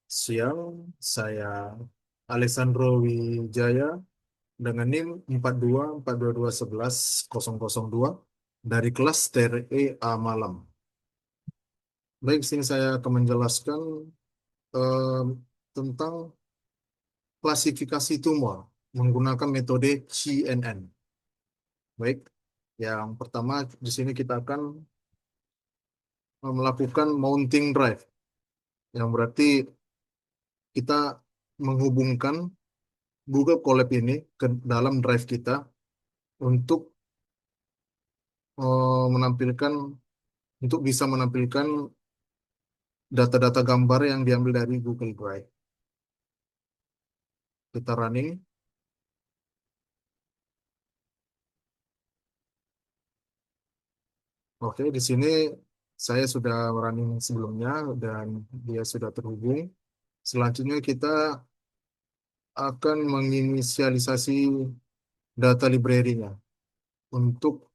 Siang, saya Alessandro Wijaya dengan NIM 4242110002 dari kelas TRE A Malam. Baik, sini saya akan menjelaskan em, tentang klasifikasi tumor menggunakan metode CNN. Baik, yang pertama di sini kita akan melakukan mounting drive, yang berarti kita menghubungkan Google Colab ini ke dalam drive kita untuk menampilkan untuk bisa menampilkan data-data gambar yang diambil dari Google Drive. Kita running. Oke, di sini saya sudah running sebelumnya dan dia sudah terhubung. Selanjutnya kita akan menginisialisasi data library-nya untuk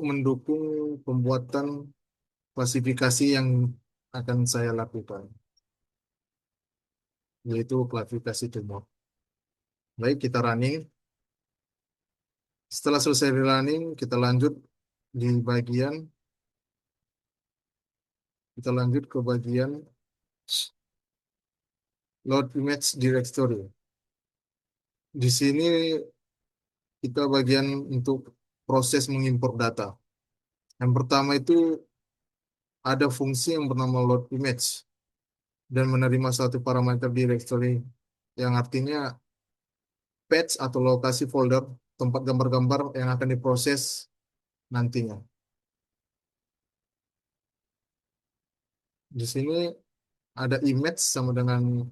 mendukung pembuatan klasifikasi yang akan saya lakukan, yaitu klasifikasi tumor. Baik, kita running. Setelah selesai running, di bagian kita lanjut ke bagian load image directory. Di sini kita bagian untuk proses mengimpor data. Yang pertama itu ada fungsi yang bernama load image dan menerima satu parameter directory yang artinya patch atau lokasi folder tempat gambar-gambar yang akan diproses nantinya. Di sini ada image sama dengan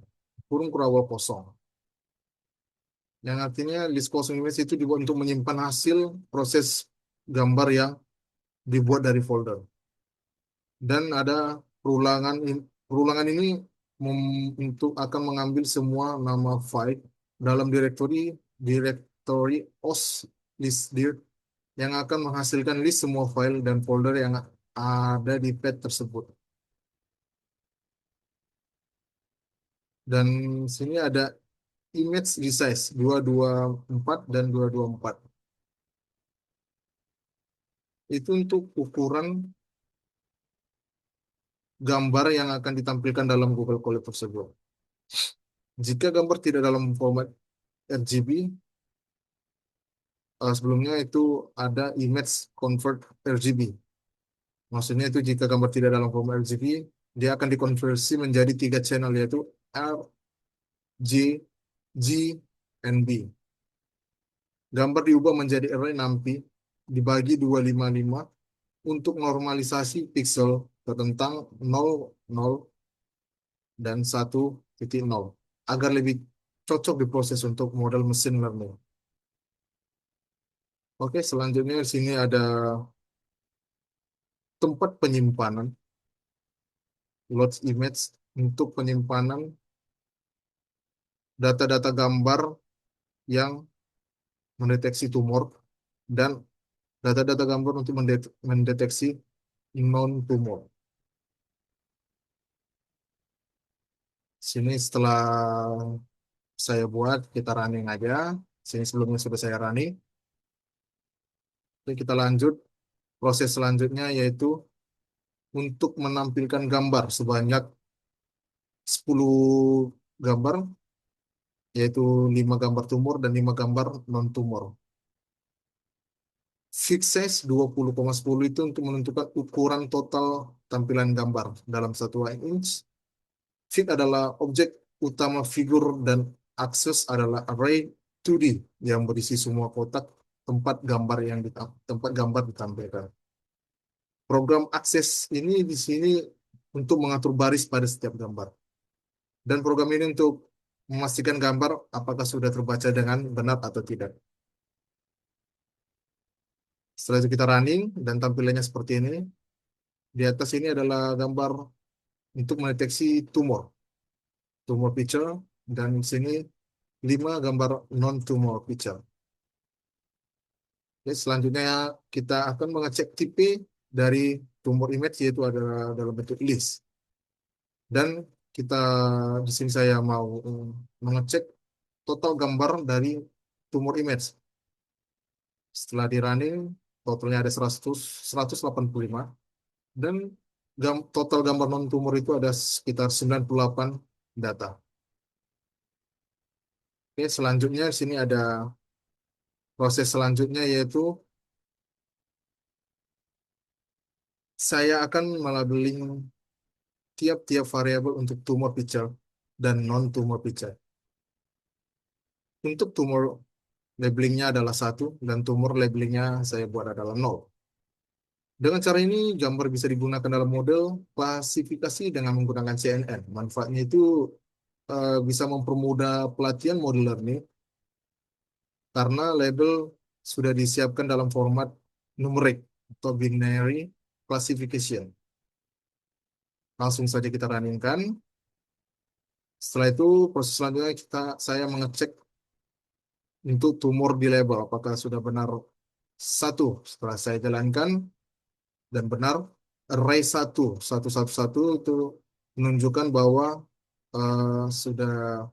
kurung kurawal kosong. Yang artinya list kosong image itu dibuat untuk menyimpan hasil proses gambar yang dibuat dari folder. Dan ada perulangan ini untuk akan mengambil semua nama file dalam direktori os list dir yang akan menghasilkan list semua file dan folder yang ada di pad tersebut. Dan sini ada image resize 224 dan 224. Itu untuk ukuran gambar yang akan ditampilkan dalam Google Colab tersebut. Jika gambar tidak dalam format RGB, sebelumnya itu ada image convert RGB. Maksudnya itu jika gambar tidak dalam format RGB, dia akan dikonversi menjadi 3 channel, yaitu R, J, G, and B. Gambar diubah menjadi array NaMPI dibagi 255 untuk normalisasi pixel tertentang 00 dan 1.0 agar lebih cocok diproses untuk model mesin learning. Oke, selanjutnya di sini ada tempat penyimpanan load image untuk penyimpanan data-data gambar yang mendeteksi tumor dan data-data gambar untuk mendeteksi non tumor. Sini setelah saya buat, kita running aja. Sini sebelumnya sudah saya running. Oke, kita lanjut. Proses selanjutnya yaitu untuk menampilkan gambar sebanyak 10 gambar, yaitu 5 gambar tumor dan 5 gambar non-tumor. Fix size 20,10 itu untuk menentukan ukuran total tampilan gambar dalam satu inch. Fit adalah objek utama figur dan akses adalah array 2D yang berisi semua kotak tempat gambar ditampilkan. Program akses ini di sini untuk mengatur baris pada setiap gambar. Dan program ini untuk memastikan gambar apakah sudah terbaca dengan benar atau tidak. Setelah itu kita running dan tampilannya seperti ini. Di atas ini adalah gambar untuk mendeteksi tumor picture, dan di sini 5 gambar non-tumor picture. Oke, selanjutnya kita akan mengecek tipe dari tumor image, yaitu ada dalam bentuk list. Dan kita di sini saya mau mengecek total gambar dari tumor image. Setelah di running, totalnya ada 185 dan total gambar non tumor itu ada sekitar 98 data. Oke, selanjutnya di sini ada proses selanjutnya yaitu saya akan melabeling tiap-tiap variabel untuk tumor picture dan non tumor picture. Untuk tumor labelingnya adalah satu dan tumor labelingnya saya buat adalah nol. Dengan cara ini, gambar bisa digunakan dalam model klasifikasi dengan menggunakan CNN. Manfaatnya itu bisa mempermudah pelatihan model learning karena label sudah disiapkan dalam format numerik atau binary classification. Langsung saja kita runningkan. Setelah itu, proses selanjutnya saya mengecek untuk tumor di label apakah sudah benar satu. Setelah saya jalankan dan benar array satu itu menunjukkan bahwa sudah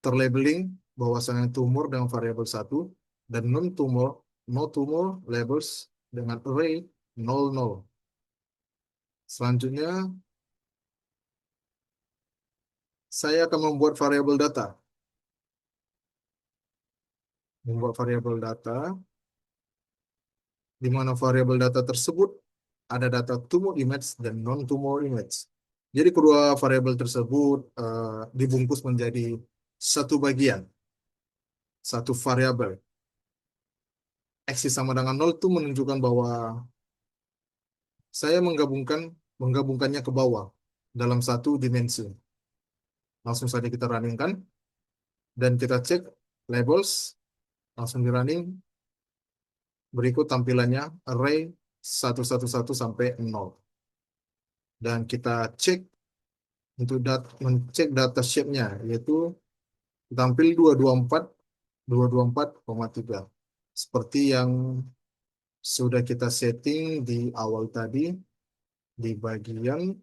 terlabeling bahwasanya tumor dengan variabel satu dan non tumor no tumor labels dengan array 00. Selanjutnya saya akan membuat variabel data di mana variabel data tersebut ada data tumor image dan non tumor image. Jadi kedua variabel tersebut dibungkus menjadi satu bagian, satu variabel. X sama dengan nol itu menunjukkan bahwa saya menggabungkannya ke bawah dalam satu dimensi. Langsung saja kita runningkan dan kita cek labels, langsung di running. Berikut tampilannya array 111 sampai 0. Dan kita cek untuk mencek data shape-nya yaitu tampil 224,3 seperti yang sudah kita setting di awal tadi di bagian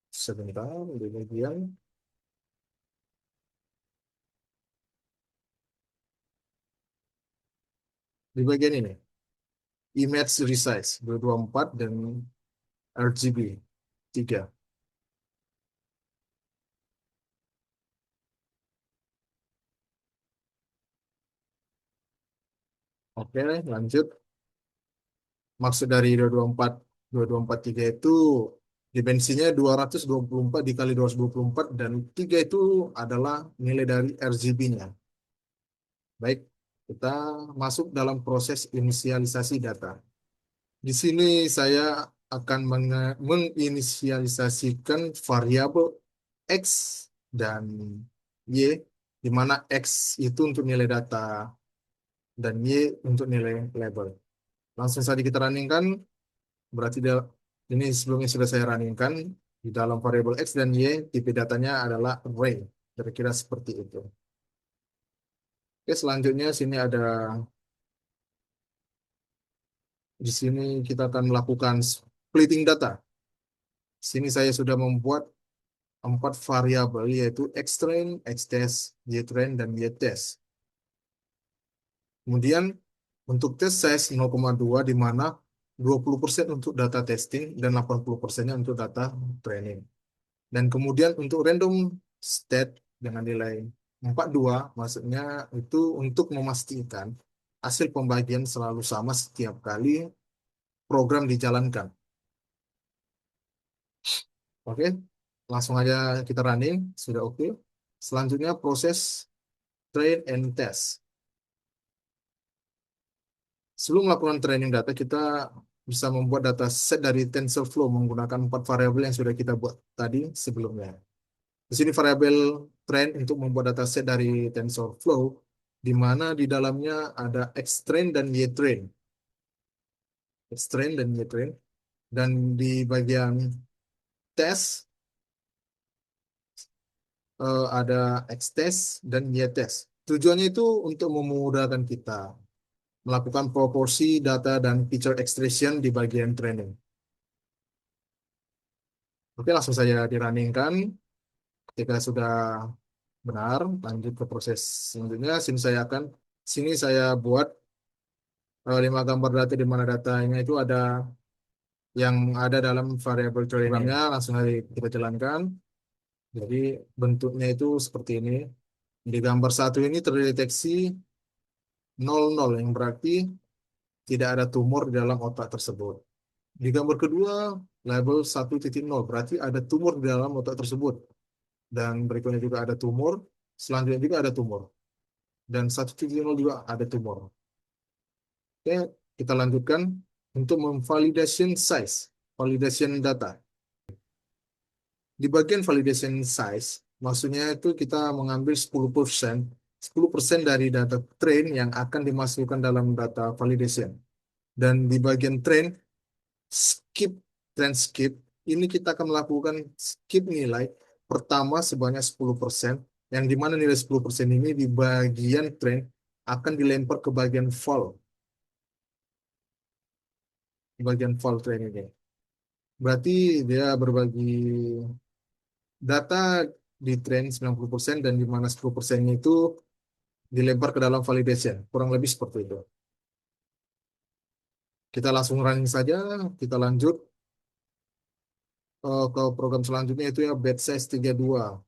sebentar di bagian ini image resize 224 dan RGB 3. Oke, lanjut. Maksud dari 224 itu dimensinya 224 dikali 224 dan 3 itu adalah nilai dari RGB-nya. Baik, kita masuk dalam proses inisialisasi data. Di sini saya akan menginisialisasikan variabel X dan Y, di mana X itu untuk nilai data dan Y untuk nilai label. Langsung saja kita runningkan, berarti ini sebelumnya sudah saya runningkan, di dalam variabel X dan Y, tipe datanya adalah array, kira-kira seperti itu. Oke, selanjutnya di sini kita akan melakukan splitting data. Sini saya sudah membuat 4 variabel yaitu xtrain, xtest, ytrain, dan ytest. Kemudian untuk test size 0,2 di mana 20% untuk data testing dan 80%-nya untuk data training. Dan kemudian untuk random state dengan nilai 42 maksudnya itu untuk memastikan hasil pembagian selalu sama setiap kali program dijalankan. Oke, langsung aja kita running, sudah oke. Selanjutnya proses train and test. Sebelum melakukan training data, kita bisa membuat data set dari TensorFlow menggunakan 4 variabel yang sudah kita buat tadi sebelumnya. Di sini variabel train untuk membuat data set dari TensorFlow, di mana di dalamnya ada xtrain dan ytrain. Xtrain dan ytrain. Dan di bagian test, ada xtest dan ytest. Tujuannya itu untuk memudahkan kita melakukan proporsi data dan feature extraction di bagian training. Oke, langsung saya dirunningkan. Ketika sudah benar, lanjut ke proses selanjutnya. Sini saya buat 5 gambar data di mana datanya itu ada yang ada dalam variabel programnya. Langsung aja kita jalankan. Jadi bentuknya itu seperti ini. Di gambar satu ini terdeteksi 00, yang berarti tidak ada tumor di dalam otak tersebut. Di gambar kedua, label 1.0 berarti ada tumor di dalam otak tersebut. Dan berikutnya juga ada tumor, selanjutnya juga ada tumor. Dan 1.0 juga ada tumor. Oke, kita lanjutkan untuk memvalidation size, validation data. Di bagian validation size, maksudnya itu kita mengambil 10% dari data train yang akan dimasukkan dalam data validation. Dan di bagian train, skip, train skip, ini kita akan melakukan skip nilai pertama sebanyak 10%, yang dimana nilai 10% ini di bagian train akan dilempar ke bagian fall, bagian fall train ini. Berarti dia berbagi data di train 90% dan di mana 10%-nya itu dilempar ke dalam validation. Kurang lebih seperti itu. Kita langsung running saja, kita lanjut ke program selanjutnya itu ya batch size 32,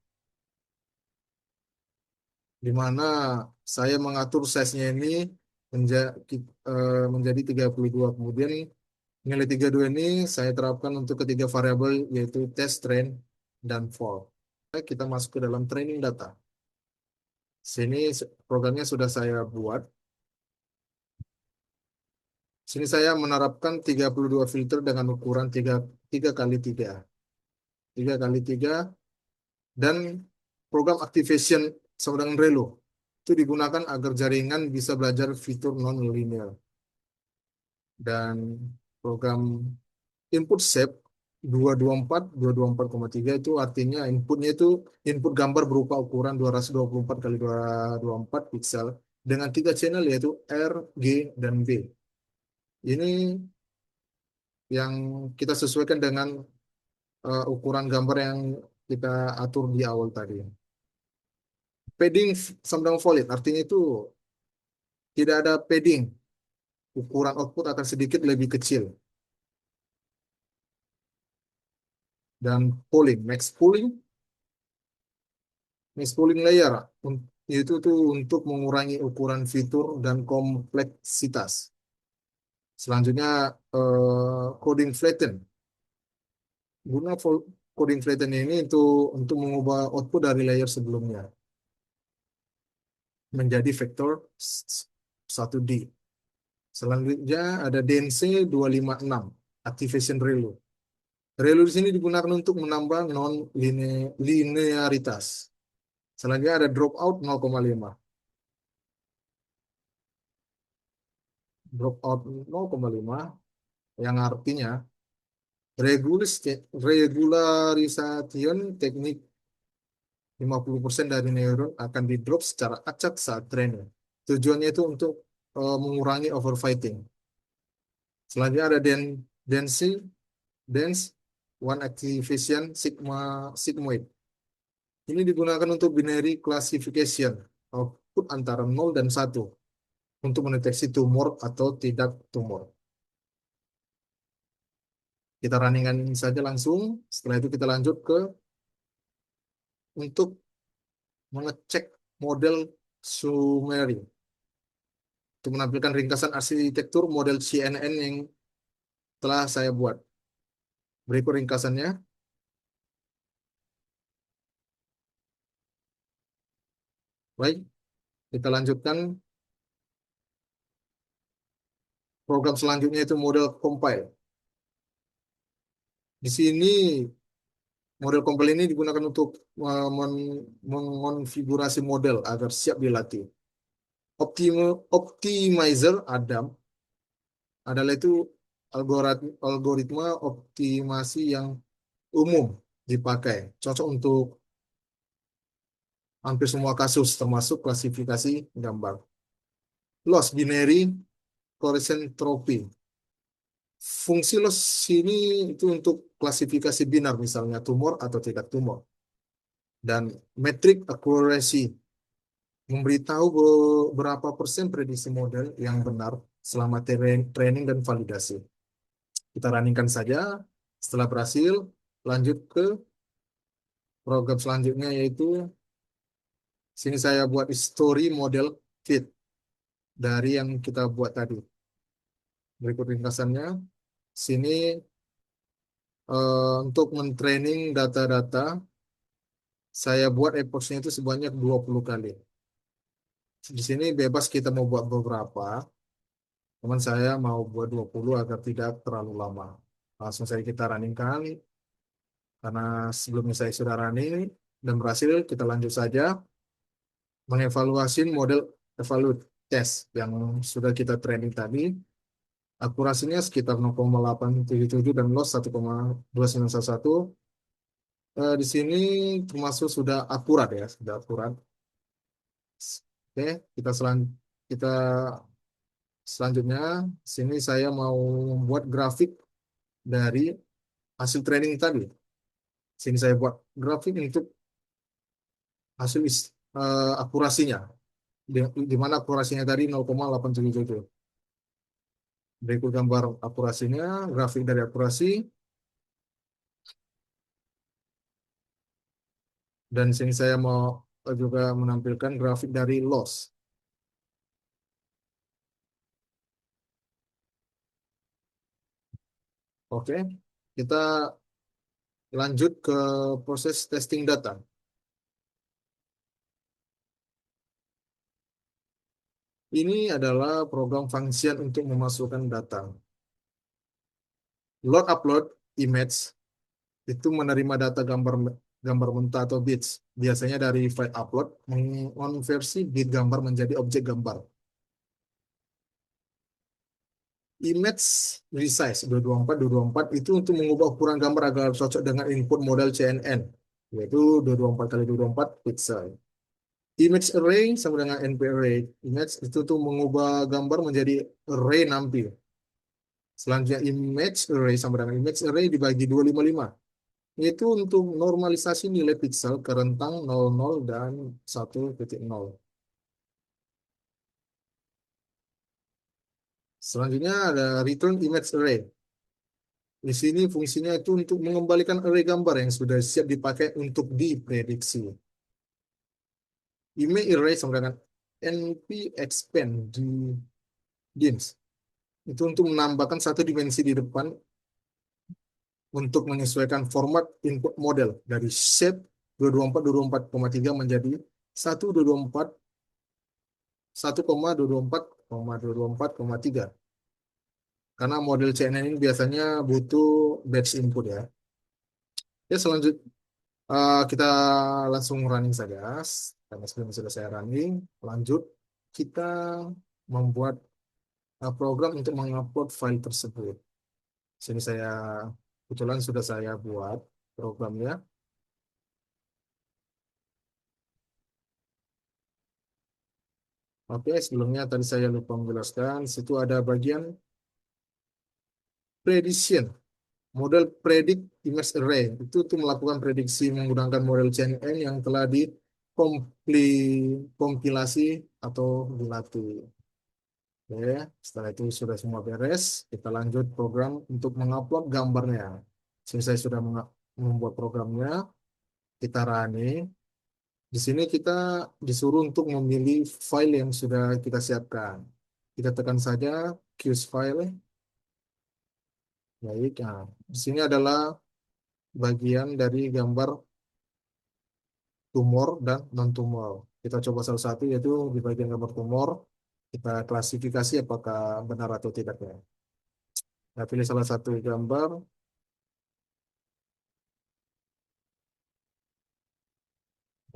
di mana saya mengatur size-nya ini menjadi 32. Kemudian nilai 32 ini saya terapkan untuk ketiga variabel yaitu test, train, dan fall. Kita masuk ke dalam training data. Sini programnya sudah saya buat. Sini saya menerapkan 32 filter dengan ukuran 3 kali 3. 3 kali 3 dan program activation sama dengan Relo. Itu digunakan agar jaringan bisa belajar fitur non-linear. Dan program input shape 224,3 itu artinya inputnya itu input gambar berupa ukuran 224 kali 224 pixel dengan 3 channel yaitu R, G, dan B. Ini yang kita sesuaikan dengan ukuran gambar yang kita atur di awal tadi. Padding sama dengan void, artinya itu tidak ada padding. Ukuran output akan sedikit lebih kecil. Dan max pooling layer, itu tuh untuk mengurangi ukuran fitur dan kompleksitas. Selanjutnya coding flatten. Guna coding flatten ini untuk mengubah output dari layer sebelumnya menjadi vektor 1D. Selanjutnya ada DNC 256, Activation Relu. Relu di sini digunakan untuk menambah non-linearitas. Selanjutnya ada dropout 0,5. Dropout 0,5 yang artinya regularisation teknik 50% dari neuron akan di drop secara acak saat training. Tujuannya itu untuk mengurangi overfitting. Selanjutnya ada dense one activation sigmoid. Ini digunakan untuk binary classification output antara 0 dan 1 untuk mendeteksi tumor atau tidak tumor. Kita runningan saja langsung. Setelah itu kita lanjut ke untuk mengecek model summary. Untuk menampilkan ringkasan arsitektur model CNN yang telah saya buat. Berikut ringkasannya. Baik, kita lanjutkan. Program selanjutnya itu model compile. Di sini model compile ini digunakan untuk mengonfigurasi model agar siap dilatih. Optimizer Adam adalah itu algoritma optimasi yang umum dipakai, cocok untuk hampir semua kasus, termasuk klasifikasi gambar. Loss binary correction trophy. Fungsi loss ini itu untuk klasifikasi binar, misalnya tumor atau tidak tumor. Dan metric accuracy, memberitahu berapa persen prediksi model yang benar selama training dan validasi. Kita runningkan saja. Setelah berhasil, lanjut ke program selanjutnya, yaitu sini saya buat story model fit dari yang kita buat tadi. Berikut ringkasannya. Sini untuk mentraining data-data, saya buat epoxnya itu sebanyak 20 kali. Di sini bebas kita mau buat beberapa, teman saya mau buat 20 agar tidak terlalu lama. Langsung saja kita runningkan, karena sebelumnya saya sudah running dan berhasil. Kita lanjut saja mengevaluasi model evaluate test yang sudah kita training tadi. Akurasinya sekitar 0,877 dan loss 1,2911. Di sini termasuk sudah akurat ya, sudah akurat. Oke, kita selanjutnya sini saya mau membuat grafik dari hasil training tadi. Sini saya buat grafik untuk hasil akurasinya. Di, di mana akurasinya tadi 0,877. Berikut gambar akurasinya, grafik dari akurasi, dan sini saya mau juga menampilkan grafik dari loss. Oke, kita lanjut ke proses testing data. Ini adalah program function untuk memasukkan data. Load upload image itu menerima data gambar gambar mentah atau bits. Biasanya dari file upload mengonversi bit gambar menjadi objek gambar. Image resize 224 itu untuk mengubah ukuran gambar agar cocok dengan input model CNN, yaitu 224 kali 224 pixel. Image array sama dengan NP array. Image itu tuh mengubah gambar menjadi array nampil. Selanjutnya image array sama dengan image array dibagi 255. Itu untuk normalisasi nilai pixel ke rentang 00 dan 1.0. Selanjutnya ada return image array. Di sini fungsinya itu untuk mengembalikan array gambar yang sudah siap dipakai untuk diprediksi. Image array sama dengan NP expand di DIMS. Itu untuk menambahkan satu dimensi di depan untuk menyesuaikan format input model dari shape 224 menjadi 1224 1,224,224,3, karena model CNN ini biasanya butuh batch input ya. Ya, selanjutnya kita langsung running saja, karena sebelum sudah saya running. Lanjut, kita membuat program untuk mengupload file tersebut. Sini saya kebetulan sudah saya buat programnya. Oke, sebelumnya tadi saya lupa menjelaskan, situ ada bagian prediction. Model predict image array itu untuk melakukan prediksi menggunakan model CNN yang telah dikompilasi atau dilatih. Oke, setelah itu sudah semua beres, kita lanjut program untuk mengupload gambarnya. Sini saya sudah membuat programnya, kita running. Di sini kita disuruh untuk memilih file yang sudah kita siapkan. Kita tekan saja choose file. Baik, nah, di sini adalah bagian dari gambar tumor dan non-tumor. Kita coba salah satu, yaitu di bagian gambar tumor. Kita klasifikasi apakah benar atau tidaknya. Nah, pilih salah satu gambar,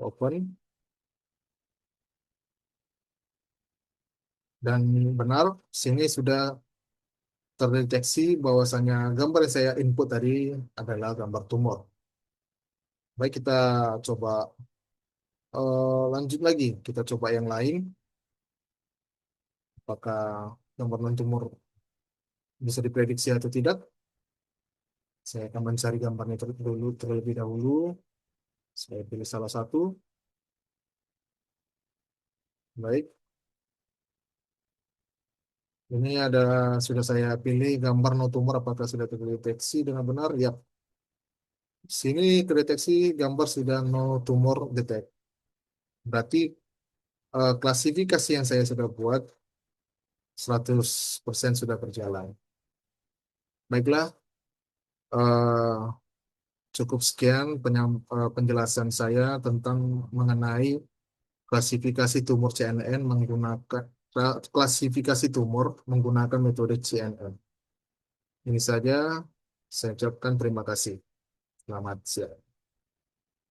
open, dan benar, sini sudah terdeteksi bahwasanya gambar yang saya input tadi adalah gambar tumor. Baik, kita coba lanjut lagi. Kita coba yang lain, apakah gambar non-tumor bisa diprediksi atau tidak. Saya akan mencari gambarnya terlebih dahulu. Saya pilih salah satu. Baik, ini ada sudah saya pilih gambar no tumor apakah sudah terdeteksi dengan benar? Ya, sini terdeteksi gambar sudah no tumor detect. Berarti klasifikasi yang saya sudah buat 100% sudah berjalan. Baiklah, eh, cukup sekian penjelasan saya tentang mengenai klasifikasi tumor CNN menggunakan klasifikasi tumor menggunakan metode CNN. Ini saja, saya ucapkan terima kasih. Selamat siang.